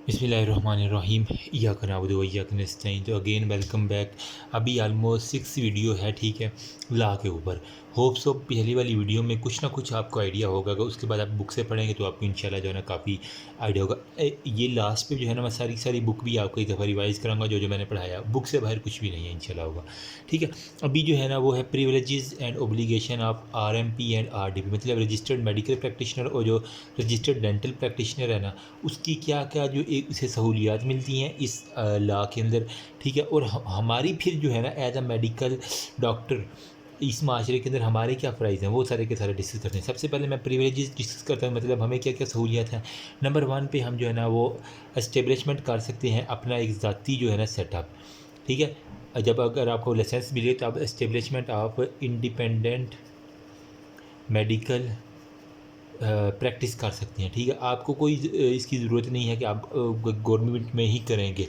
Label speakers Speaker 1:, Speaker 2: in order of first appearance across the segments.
Speaker 1: बिस्मिल्लाहिर्रहमानिर्रहीम इय्याका नअबुदु व इय्याका नस्तईन। तो अगेन वेलकम बैक। अभी ऑलमोस्ट 6 वीडियो है, ठीक है, ला के ऊपर। होप सो पहली वाली वीडियो में कुछ ना कुछ आपको आइडिया होगा। अगर उसके बाद आप बुक से पढ़ेंगे तो आपको इंशाल्लाह जो है ना काफ़ी आइडिया होगा। ये लास्ट पे जो है ना मैं सारी बुक भी आपको एक दफ़ा रिवाइज़ कराऊंगा। जो मैंने पढ़ाया बुक से बाहर कुछ भी नहीं है इंशाल्लाह होगा, ठीक है। अभी जो है ना वो है privileges and obligation of RMP and RDP, मतलब रजिस्टर्ड मेडिकल प्रैक्टिशनर और जो रजिस्टर्ड डेंटल प्रैक्टिशनर है ना, उसकी क्या क्या जो एक इसे सहूलियात मिलती हैं इस लॉ के अंदर, ठीक है। और हमारी फिर जो है ना एज अ मेडिकल डॉक्टर इस माशरे के अंदर हमारे क्या फ़राइज़ हैं वो सारे के सारे डिस्कस करते हैं। सबसे पहले मैं प्रिविलेजेस डिस्कस करता हूँ, मतलब हमें क्या क्या सहूलियात हैं। नंबर 1 पे हम जो है ना वो इस्टेब्लिशमेंट कर सकते हैं अपना एक ज़ाती जो है ना सेटअप, ठीक है। जब अगर आपको लाइसेंस मिले तो आप establishment of independent medical practice कर सकते हैं, ठीक है। आपको कोई इसकी ज़रूरत नहीं है कि आप गवर्नमेंट में ही करेंगे।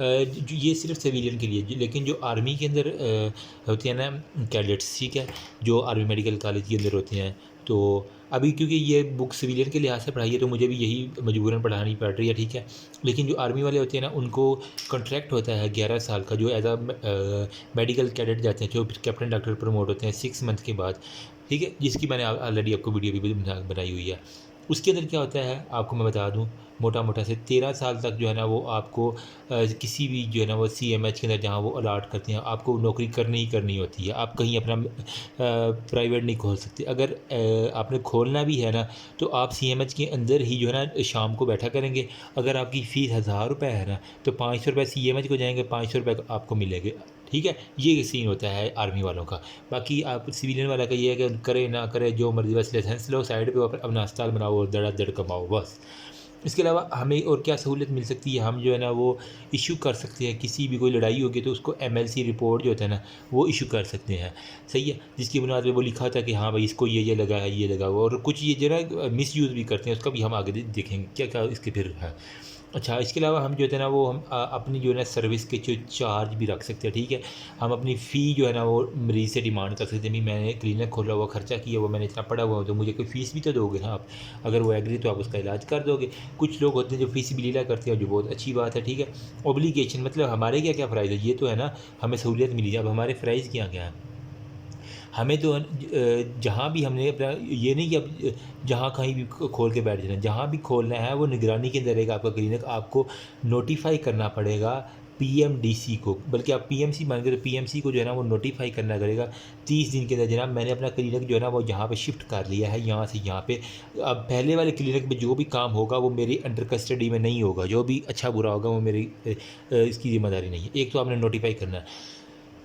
Speaker 1: ये सिर्फ सिविलियन के लिए, लेकिन जो आर्मी के अंदर होते हैं ना कैडेट्स, ठीक है, जो आर्मी मेडिकल कॉलेज के अंदर होते हैं। तो अभी क्योंकि ये बुक सिविलियन के लिहाज से पढ़ाई है तो मुझे भी यही मजबूरन पढ़ानी पड़ रही है, ठीक है। लेकिन जो आर्मी वाले होते हैं ना उनको कॉन्ट्रैक्ट होता है 11 साल का, जो एज अ मेडिकल कैडेट जाते हैं, जो फिर कैप्टन डॉक्टर प्रमोट होते हैं 6 मंथ के बाद, ठीक है, जिसकी मैंने ऑलरेडी आपको वीडियो भी बनाई हुई है। उसके अंदर क्या होता है आपको मैं बता दूं, मोटा मोटा से 13 साल तक जो है ना वो आपको किसी भी जो है ना वो सीएमएच के अंदर जहाँ वो अलाट करते हैं आपको नौकरी करनी ही करनी होती है। आप कहीं अपना प्राइवेट नहीं खोल सकते। अगर आपने खोलना भी है ना तो आप सीएमएच के अंदर ही जो है ना शाम को बैठा करेंगे। अगर आपकी फ़ीस 1000 रुपये है ना तो 500 रुपये सीएमएच को जाएंगे, 500 रुपये आपको मिलेंगे, ठीक है। ये सीन होता है आर्मी वालों का। बाकी आप सिविलियन वाला का ये है कि करे ना करे जो मर्जी, बस लाइसेंस लो, साइड पे अपना अस्पताल बनाओ और धड़ाधड़ कमाओ बस। इसके अलावा हमें और क्या सहूलियत मिल सकती है, हम जो है ना वो इशू कर सकते हैं किसी भी कोई लड़ाई होगी तो उसको एमएलसी रिपोर्ट जो होता है ना वो इशू कर सकते हैं, सही है, जिसकी बुनियाद पे वो लिखा होता है कि हाँ भाई इसको ये लगा है, ये लगा हुआ। और कुछ ये जो है मिस यूज़ भी करते हैं, उसका भी हम आगे देखेंगे क्या क्या इसके फिर है। अच्छा, इसके अलावा हम जो है ना वो हम अपनी जो है ना सर्विस के जो चार्ज भी रख सकते हैं, ठीक है। हम अपनी फ़ी जो है ना वो मरीज़ से डिमांड कर सकते हैं, भाई मैंने क्लिनिक खोला हुआ, खर्चा किया हुआ, मैंने इतना पड़ा हुआ तो मुझे कोई फ़ीस भी तो दोगे ना आप। अगर वो एग्री तो आप उसका इलाज कर दोगे। कुछ लोग होते हैं जो फ़ीस भी लीला करते हैं, जो बहुत अच्छी बात है, ठीक है। ऑब्लिगेशन मतलब हमारे क्या क्या फ़राइज़ है, ये तो है ना हमें सहूलियत मिली है। अब हमारे फ़राइज़ क्या क्या हैं, हमें तो जहाँ भी हमने अपना ये नहीं कि अब जहाँ कहीं भी खोल के बैठ जाना, जहाँ भी खोलना है वो निगरानी के अंदर रहेगा आपका क्लिनिक। आपको नोटिफाई करना पड़ेगा पीएमडीसी को, बल्कि आप पीएमसी मान के तो पीएमसी को जो है ना वो नोटिफाई करना करेगा 30 दिन के अंदर, जनाब मैंने अपना क्लिनिक जो है ना वो यहाँ पे शिफ्ट कर लिया है, यहाँ से यहाँ पे। अब पहले वाले क्लिनिक में जो भी काम होगा वो मेरी अंडर कस्टडी में नहीं होगा, जो भी अच्छा बुरा होगा वो मेरी इसकी जिम्मेदारी नहीं है। एक तो आपने नोटिफाई करना है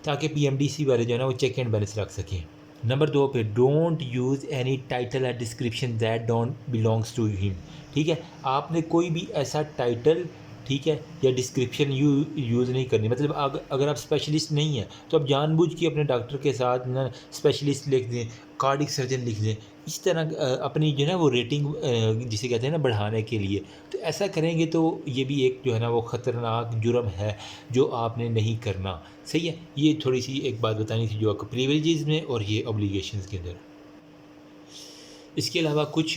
Speaker 1: ताकि पीएमडीसी वाले जो है ना वो चेक एंड बैलेंस रख सकें। नंबर 2 पे डोंट यूज़ एनी टाइटल या description that don't belongs to him, ठीक है। आपने कोई भी ऐसा टाइटल, ठीक है, या डिस्क्रिप्शन यूज़ नहीं करनी। मतलब अगर आप स्पेशलिस्ट नहीं हैं तो आप जानबूझ के अपने डॉक्टर के साथ ना स्पेशलिस्ट लिख दें, कार्डिक सर्जन लिख दें। इस तरह अपनी जो है ना वो रेटिंग जिसे कहते हैं ना बढ़ाने के लिए, तो ऐसा करेंगे तो ये भी एक जो है ना वो ख़तरनाक जुर्म है जो आपने नहीं करना, सही है। ये थोड़ी सी एक बात बतानी थी जो आपको प्रिविलेजेस में और ये ऑब्लिगेशंस के अंदर। इसके अलावा कुछ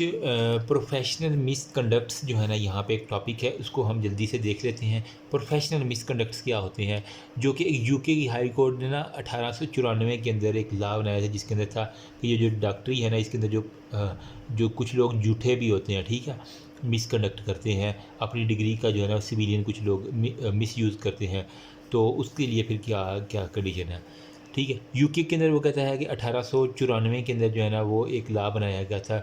Speaker 1: प्रोफेशनल मिसकंडक्ट्स जो है ना यहाँ पे एक टॉपिक है, उसको हम जल्दी से देख लेते हैं। प्रोफेशनल मिसकंडक्ट्स क्या होते हैं, जो कि यूके की हाई कोर्ट ने ना 1894 के अंदर एक लॉ बनाया था, जिसके अंदर था कि ये जो डॉक्टरी है ना इसके अंदर जो कुछ लोग झूठे भी होते हैं, ठीक है, मिसकंडक्ट करते हैं अपनी डिग्री का जो है ना सिविलियन कुछ लोग मिस यूज़ करते हैं, तो उसके लिए फिर क्या क्या कंडीशन है, ठीक है। यूके के अंदर वो कहता है कि 1894 के अंदर जो है ना वो एक लॉ बनाया गया था।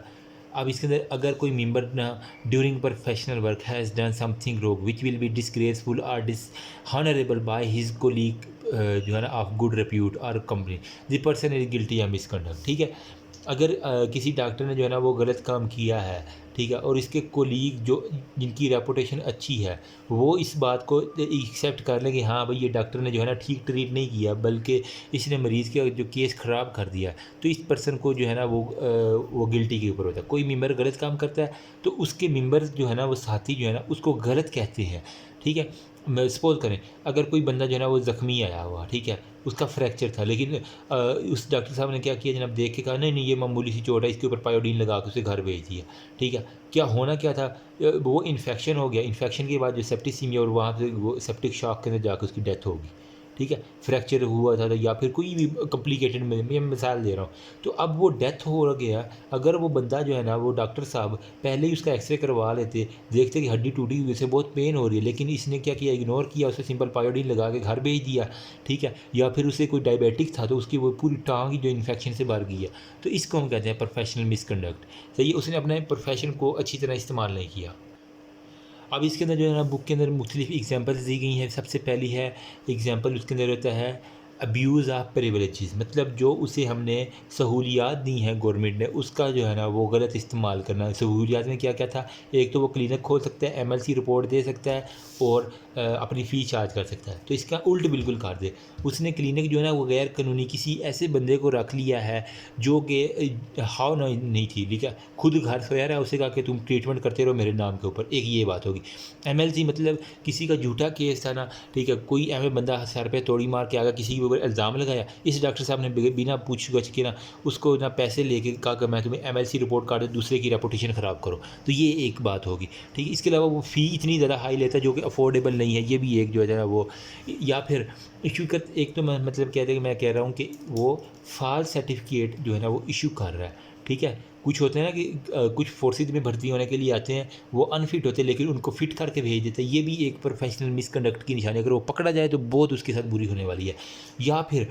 Speaker 1: अब इसके अंदर अगर कोई मेंबर ना during professional work has done something wrong which will be disgraceful और डिसऑनरेबल बाय हिज कोलीग जो है ना ऑफ गुड रिप्यूट और company the person is guilty या मिसकंडक्ट, ठीक है। अगर किसी डॉक्टर ने जो है ना वो गलत काम किया है, ठीक है, और इसके कोलीग जो जिनकी रेपुटेशन अच्छी है वो इस बात को एक्सेप्ट कर लें कि हाँ भाई ये डॉक्टर ने जो है ना ठीक ट्रीट नहीं किया बल्कि इसने मरीज़ का जो केस ख़राब कर दिया, तो इस पर्सन को जो है ना वो गिल्टी के ऊपर होता है। कोई मेंबर गलत काम करता है तो उसके मेंबर जो है ना वो साथी जो है ना उसको गलत कहते हैं, ठीक है। मैं सपोज़ करें अगर कोई बंदा जो है ना वो ज़ख्मी आया हुआ, ठीक है, उसका फ्रैक्चर था, लेकिन उस डॉक्टर साहब ने क्या किया जनाब, देख के कहा नहीं नहीं ये मामूली सी चोट है, इसके ऊपर पायोडीन लगा के उसे घर भेज दिया, ठीक है। क्या होना क्या था, वो इन्फेक्शन हो गया, इन्फेक्शन के बाद जो सेप्टिसीमिया और वहाँ से वो सेप्टिक शॉक के अंदर जाकर उसकी डेथ होगी, ठीक है। फ्रैक्चर हुआ था या फिर कोई भी कॉम्प्लिकेटेड, मैं मिसाल दे रहा हूँ। तो अब वो डेथ हो गया, अगर वो बंदा जो है ना वो डॉक्टर साहब पहले ही उसका एक्सरे करवा लेते, देखते कि हड्डी टूटी हुई से बहुत पेन हो रही है, लेकिन इसने क्या किया, इग्नोर किया, उसे सिंपल पायोडीन लगा के घर भेज दिया, ठीक है। या फिर उसे कोई डायबिटिक था तो उसकी वो पूरी टांग ही जो इन्फेक्शन से भर गई है, तो इसको हम कहते हैं प्रोफेशनल मिसकंडक्ट। सही है, उसने अपने प्रोफेशन को अच्छी तरह इस्तेमाल नहीं किया। अब इसके अंदर जो है ना बुक के अंदर मुख्तलिफ एग्जांपल्स दी गई हैं। सबसे पहली है एग्जांपल, उसके अंदर होता है अब्यूज़ ऑफ प्रिविलेजेस, मतलब जो उसे हमने सहूलियात दी हैं गवर्नमेंट ने, उसका जो है ना वो गलत इस्तेमाल करना। सहूलियात में क्या क्या था, एक तो वो क्लिनिक खोल सकता है, एमएलसी रिपोर्ट दे सकता है और अपनी फ़ी चार्ज कर सकता है। तो इसका उल्ट बिल्कुल कर दे, उसने क्लिनिक जो है ना वो गैर कानूनी किसी ऐसे बंदे को रख लिया है जो कि हाव नहीं थी, ठीक है, खुद घर सोया रहा है, उसे कहा कि तुम ट्रीटमेंट करते रहो मेरे नाम के ऊपर, एक ये बात होगी। एमएलसी मतलब किसी का झूठा केस था ना, ठीक है, कोई एवं बंदा सर पे तोड़ी मार के आ गया, किसी के ऊपर इल्ज़ाम लगाया, इस डॉक्टर साहब ने बिना पूछ गछ के ना उसको ना पैसे लेके कहा कि मैं तुम्हें एमएलसी रिपोर्ट काट दूँ, दूसरे की रेपुटेशन ख़राब करो। तो ये एक बात होगी, ठीक है। इसके अलावा वो फ़ी इतनी ज़्यादा हाई लेता है जो कि अफोर्डेबल नहीं है, ये भी एक जो है ना वो, या फिर इशू कर, एक तो मैं मतलब कहते हैं कि मैं कह रहा हूँ कि वो फॉल्स सर्टिफिकेट जो है ना वो इशू कर रहा है, ठीक है। कुछ होते हैं ना कि कुछ फोर्सेज में भर्ती होने के लिए आते हैं, वो अनफिट होते हैं लेकिन उनको फिट करके भेज देते हैं, ये भी एक प्रोफेशनल मिसकंडक्ट की निशानी। अगर वो पकड़ा जाए तो बहुत उसके साथ बुरी होने वाली है। या फिर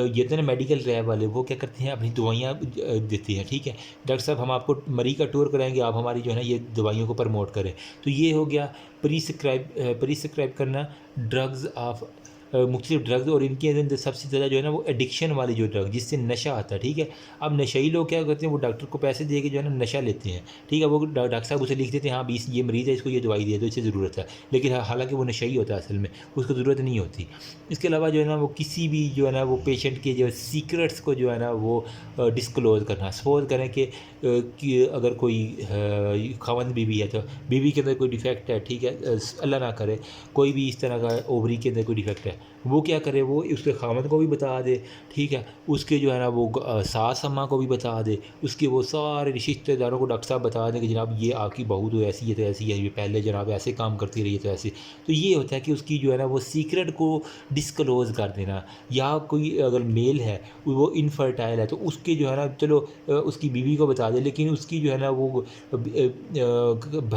Speaker 1: ये तो ना मेडिकल रैब वाले, वो क्या करते हैं, अपनी दवाइयाँ देते हैं, ठीक है, डॉक्टर साहब हम आपको मरीज का टूर कराएंगे, आप हमारी जो है ना ये दवाइयों को प्रमोट करें। तो ये हो गया प्रिस्क्राइब करना ड्रग्स ऑफ मुख्तलिफ ड्रग्स, और इनके अंदर सबसे ज़्यादा जो है ना वो एडिक्शन वाली जो ड्रग जिससे नशा आता है, ठीक है। अब नशेई लोग क्या करते हैं, वो डॉक्टर को पैसे दे के जो है ना नशा लेते हैं, ठीक है। वो डॉक्टर साहब उसे लिख देते हैं, हाँ 20 ये मरीज़ है, इसको ये दवाई दे दो, इससे ज़रूरत है, लेकिन हालांकि वो नशेई होता है असल में, उसको ज़रूरत नहीं होती। इसके अलावा जो है ना वो किसी भी जो है ना वो पेशेंट के जो सीक्रेट्स को जो है ना वो डिस्क्लोज़ करना। सपोज़ करें कि अगर कोई खावंद बीवी है, तो बीवी के अंदर कोई डिफेक्ट है, ठीक है, अल्लाह ना करे कोई भी इस तरह का ओवरी के अंदर कोई डिफेक्ट है, वो क्या करे, वो उसके खामद को भी बता दे, ठीक है, उसके जो है ना वो सास अम्मा को भी बता दे, उसके वो सारे रिश्तेदारों को डॉक्टर साहब बता दें कि जनाब ये आपकी बहू तो ऐसी है, तो ऐसी है, ये पहले जनाब ऐसे काम करती रही है, तो ऐसे। तो ये होता है कि उसकी जो है ना वो सीक्रेट को डिस्क्लोज़ कर देना। या कोई अगर मेल है वो इनफर्टाइल है, तो उसके जो है ना चलो उसकी बीवी को बता दे, लेकिन उसकी जो है ना वो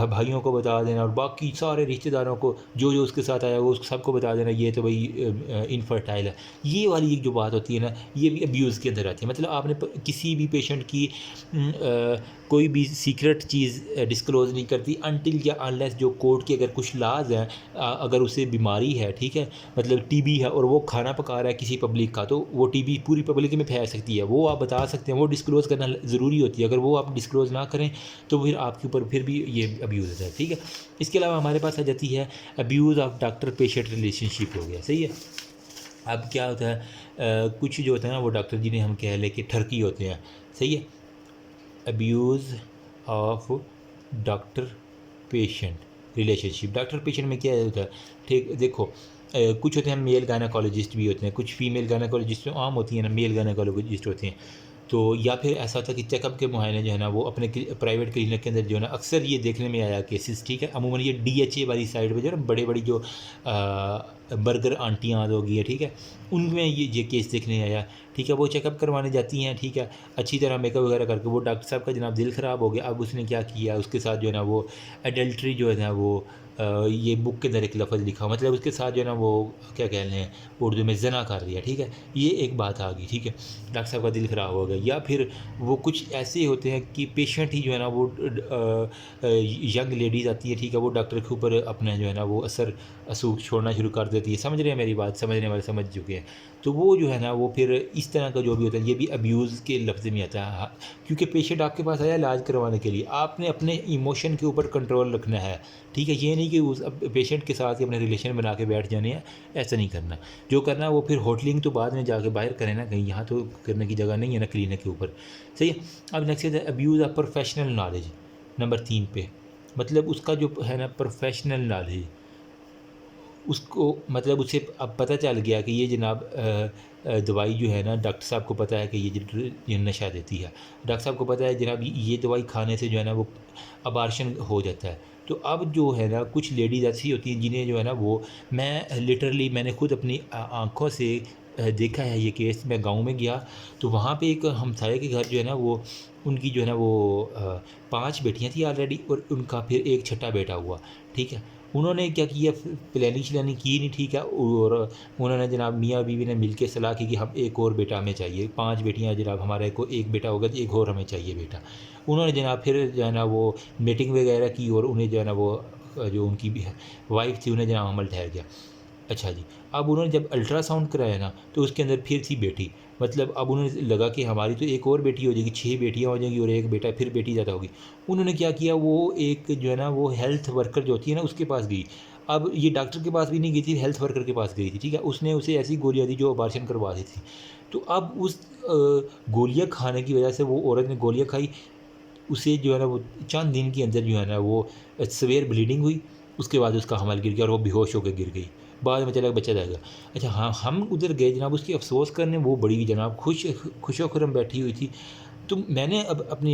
Speaker 1: भाइयों को बता देना, और बाकी सारे रिश्तेदारों को जो जो उसके साथ आया वो सबको बता देना ये तो भाई इनफर्टाइल है। ये वाली एक जो बात होती है ना, ये भी अब्यूज़ के अंदर आती है। मतलब आपने किसी भी पेशेंट की कोई भी सीक्रेट चीज़ डिस्क्लोज़ नहीं करती अनटिल या अनलेस जो कोर्ट के अगर कुछ लाज हैं, अगर उसे बीमारी है, ठीक है, मतलब टीबी है और वो खाना पका रहा है किसी पब्लिक का, तो वो टीबी पूरी पब्लिक में फैल सकती है, वो आप बता सकते हैं, वो डिस्क्लोज़ करना ज़रूरी होती है। अगर वो आप डिस्क्लोज़ ना करें तो फिर आपके ऊपर फिर भी ये अब्यूज़ होता है, ठीक है। इसके अलावा हमारे पास आ जाती है abuse of doctor patient relationship हो गया, सही है। अब क्या होता है, कुछ जो होता है ना वो डॉक्टर जिन्हें हम कह लें कि ठरकी होते हैं, सही है। Abuse of doctor patient relationship, doctor patient में क्या होता है, ठीक देखो, कुछ होते हैं मेल गायनेकोलॉजिस्ट भी होते हैं, कुछ फीमेल गायनेकोलॉजिस्ट आम होती हैं ना, मेल गायनेकोलॉजिस्ट होते हैं। तो या फिर ऐसा होता है कि चेकअप के मुआयने जो है ना वो अपने प्राइवेट क्लिनिक के अंदर जो है ना अक्सर ये देखने में आया केसेस, ठीक है, अमूमन ये डीएचए वाली साइड पे जो है ना बड़े बड़ी जो बर्गर आंटियाँ होगी है, ठीक है, उनमें ये केस देखने आया, ठीक है। वो चेकअप करवाने जाती हैं, ठीक है, अच्छी तरह मेकअप वगैरह करके, वो डॉक्टर साहब का जनाब दिल ख़राब हो गया, अब उसने क्या किया, उसके साथ जो है ना वो एडल्ट्री जो है ना वो ये बुक के अंदर एक लफ्ज़ लिखा, मतलब उसके साथ जो है ना वो क्या कह रहे हैं उर्दू में जना कर रही है, ठीक है, ये एक बात आ गई, ठीक है, डॉक्टर साहब का दिल ख़राब हो गया। या फिर वो कुछ ऐसे होते हैं कि पेशेंट ही जो है ना वो यंग लेडीज़ आती है, ठीक है, वो डॉक्टर के ऊपर अपना जो है ना वो असर छोड़ना शुरू कर देती है, समझ रहे हैं मेरी बात, समझने वाले समझ चुके हैं। तो वो जो है ना वो फिर इस तरह का जो भी होता है ये भी अब्यूज़ के लफ्ज़ में आता है, क्योंकि पेशेंट आपके पास आया इलाज करवाने के लिए, आपने अपने इमोशन के ऊपर कंट्रोल रखना है, ठीक है। ये नहीं कि उस पेशेंट के साथ ही अपने रिलेशन बना के बैठ जाने हैं, ऐसा नहीं करना। जो करना है वो फिर होटलिंग तो बाद में जाके बाहर करें ना, कहीं यहाँ तो करने की जगह नहीं है ना क्लिनिक के ऊपर, सही है। अब नेक्स्ट है abuse of professional knowledge, number 3 पे, मतलब उसका जो है ना प्रोफेशनल नॉलेज, उसको मतलब उसे अब पता चल गया कि ये जनाब दवाई जो है ना, डॉक्टर साहब को पता है कि ये नशा देती है। डॉक्टर साहब को पता है जनाब ये दवाई खाने से जो है ना वो अबार्शन हो जाता है। तो अब जो है ना कुछ लेडीज़ ऐसी होती हैं जिन्हें जो है ना वो, मैं लिटरली मैंने खुद अपनी आँखों से देखा है ये केस। मैं गाँव में गया तो वहाँ पे एक हमसाये के घर जो है ना वो, उनकी जो है ना वो 5 बेटियाँ थी ऑलरेडी, और उनका फिर एक छठा बेटा हुआ, ठीक है। उन्होंने क्या किया, प्लानिंग श्लानिंग की नहीं, ठीक है, और उन्होंने जनाब मियाँ बीवी ने मिल के सलाह की कि हम एक और बेटा हमें चाहिए, 5 बेटियाँ जनाब, हमारे को एक बेटा होगा तो एक और हमें चाहिए बेटा। उन्होंने जनाब फिर जो है ना वो मीटिंग वगैरह की, और उन्हें जो है ना वो जो उनकी वाइफ थी उन्हें जनाब हमल ठहर गया। अच्छा जी, अब उन्होंने जब अल्ट्रासाउंड कराया ना तो उसके अंदर फिर थी बेटी। मतलब अब उन्हें लगा कि हमारी तो एक और बेटी हो जाएगी, 6 बेटियाँ हो जाएंगी और एक बेटा, फिर बेटी ज़्यादा होगी। उन्होंने क्या किया, वो एक जो है ना वो हेल्थ वर्कर जो होती है ना उसके पास गई। अब ये डॉक्टर के पास भी नहीं गई थी, हेल्थ वर्कर के पास गई थी, ठीक है। उसने उसे ऐसी गोलियाँ दी जो अबॉर्शन करवा दी थी। तो अब उस गोलियाँ खाने की वजह से वो औरत ने गोलियाँ खाई, उसे जो है ना वो चंद दिन के अंदर जो है ना वो सीवियर ब्लीडिंग हुई। उसके बाद उसका हमल गिर गया और वो बेहोश होकर गिर गई। बाद में चला बच्चा जाएगा। अच्छा हाँ, हम उधर गए जनाब उसकी अफ़सोस करने, वो बड़ी जनाब खुशो-खुर्रम बैठी हुई थी। तो मैंने अब अपनी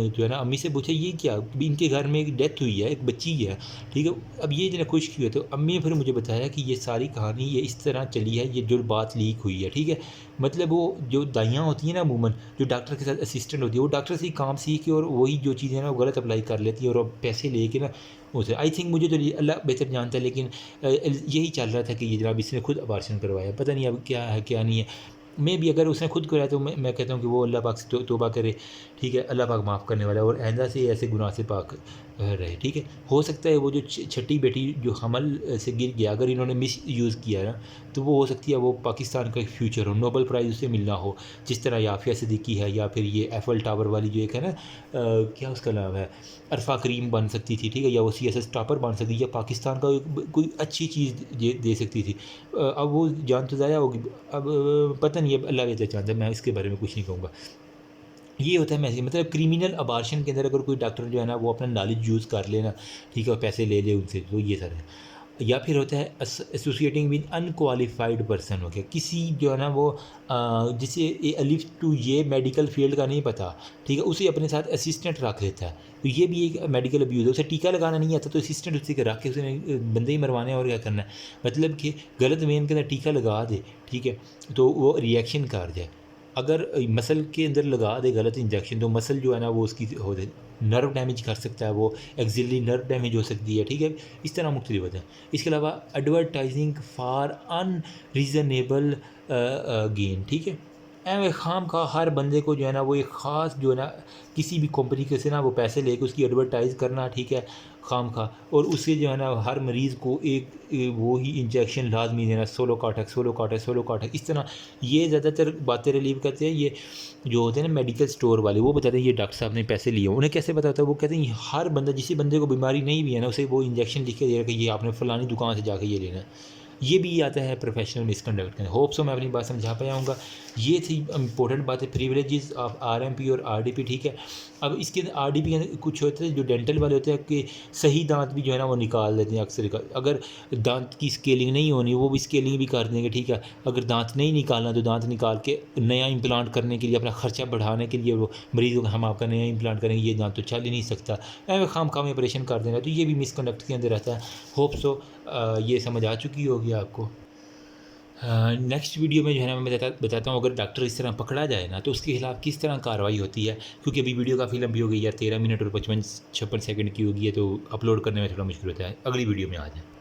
Speaker 1: जो है ना अम्मी से पूछा, ये क्या? इनके घर में एक डेथ हुई है, एक बच्ची है, ठीक है। अब ये जो है खुश क्यों है? तो अम्मी ने फिर मुझे बताया कि ये सारी कहानी ये इस तरह चली है, ये जो बात लीक हुई है, ठीक है। मतलब वो जो दाइयाँ होती हैं ना अमूमन, जो डॉक्टर के साथ असिस्टेंट होती है, वो डॉक्टर से ही काम सीख के और वही जो चीज़ें हैं ना वो गलत अप्लाई कर लेती है, और अब पैसे लेके ना उसे, आई थिंक, मुझे तो ये अल्लाह बेहतर जानता है, लेकिन यही चल रहा था कि ये जनाब इसने खुद अबॉर्शन करवाया। पता नहीं अब क्या है क्या नहीं है। मैं भी अगर उसने खुद कराया तो मैं कहता हूँ कि वो अल्लाह पाक से तौबा करे, ठीक है। अल्लाह पाक माफ़ करने वाला है, और आइंदा से ऐसे गुनाह से पाक रहे, ठीक है। हो सकता है वो जो छठी बेटी जो हमल से गिर गया, अगर इन्होंने मिस यूज़ किया ना तो वो हो सकती है वो पाकिस्तान का एक फ्यूचर हो, नोबल प्राइज़ उसे मिलना हो, जिस तरह याफिया सिद्दीकी है, या फिर ये एफल टावर वाली जो एक है ना क्या उसका नाम है, अरफा करीम बन सकती थी, ठीक है, या वो CSS टॉपर बन सकती थी, या पाकिस्तान का कोई अच्छी चीज़ दे सकती थी। अब वो जान तो ज़ाया होगी। अब पता नहीं, अब अल्लाह बेहतर जानता है, मैं इसके बारे में कुछ नहीं कहूँगा। ये होता है मैसेज, मतलब क्रिमिनल अबॉर्शन के अंदर अगर कोई डॉक्टर जो है ना वो अपना नॉलेज यूज़ कर ले ना, ठीक है, और पैसे ले ले उनसे, तो ये सर है। या फिर होता है एसोसिएटिंग विद अनक्वालिफाइड पर्सन, हो गया किसी जो है ना वो जिसे ये अलिफ टू ये मेडिकल फील्ड का नहीं पता, ठीक है, उसे अपने साथ असिस्टेंट रख लेता है। तो ये भी एक मेडिकल अब्यूज़ है। उसे टीका लगाना नहीं आता तो असिस्टेंट उसी के रख के उसने बंदे ही मरवाने हैं, और क्या करना है। मतलब कि गलत वेन के अंदर टीका लगा दे, ठीक है, तो वो रिएक्शन कर जाए। अगर मसल के अंदर लगा दे गलत इंजेक्शन, तो मसल जो है ना वो उसकी हो जाए, नर्व डैमेज कर सकता है, वो एक्सिलरी नर्व डैमेज हो सकती है, ठीक है। इस तरह मुख्तलिफ होता है। इसके अलावा एडवर्टाइजिंग फॉर अनरीज़नेबल गेन, ठीक है। एवं खाम खा हर बंदे को जो है ना वो एक ख़ास जो है ना किसी भी कंपनी के से ना वो पैसे लेके उसकी एडवर्टाइज़ करना, ठीक है, खाम खा, और उससे जो है ना हर मरीज़ को एक वो ही इंजेक्शन लाजमी देना, सोलोकार्टेक्स सोलोकार्टेक्स सोलोकार्टेक्स, इस तरह। ये ज़्यादातर बातें रिलीव करते हैं ये जो होते हैं ना मेडिकल स्टोर वाले, वो बताते हैं ये डॉक्टर साहब ने पैसे लिए। उन्हें कैसे पता होता है? वो कहते हैं हर बंदा, जिस बंदे को बीमारी नहीं भी है ना, उसे वो इंजेक्शन लिख के दे रहा है कि ये आपने फ़लानी दुकान से जाके ये लेना है। ये भी आता है प्रोफेशनल मिसकंडक्ट का। होप सो मैं अपनी बात समझा पाया हूँगा। ये थी इंपॉर्टेंट बातें, प्रिविलेजेस ऑफ RMP और RDP, ठीक है। अब इसके अंदर RDP के अंदर कुछ होते हैं जो डेंटल वाले होते हैं कि सही दांत भी जो है ना वो निकाल देते हैं अक्सर। अगर दांत की स्केलिंग नहीं होनी वो भी स्केलिंग भी कर देंगे, ठीक है। अगर दांत नहीं निकालना तो दांत निकाल के नया इम्प्लांट करने के लिए, अपना ख़र्चा बढ़ाने के लिए वो मरीज़ों को हम आपका नया इम्प्लांट करेंगे, ये दांत तो चल ही नहीं सकता, खाम खाम ऑपरेशन कर देना। तो ये भी मिसकंडक्ट के अंदर रहता है। होप सो ये समझ आ चुकी होगी आपको। नेक्स्ट वीडियो में जो है ना मैं बताता हूँ, अगर डॉक्टर इस तरह पकड़ा जाए ना तो उसके खिलाफ किस तरह कार्रवाई होती है। क्योंकि अभी वीडियो काफ़ी लंबी हो गई है, 13 मिनट और 55-56 सेकंड की होगी है, तो अपलोड करने में थोड़ा मुश्किल होता है। अगली वीडियो में आ जाए।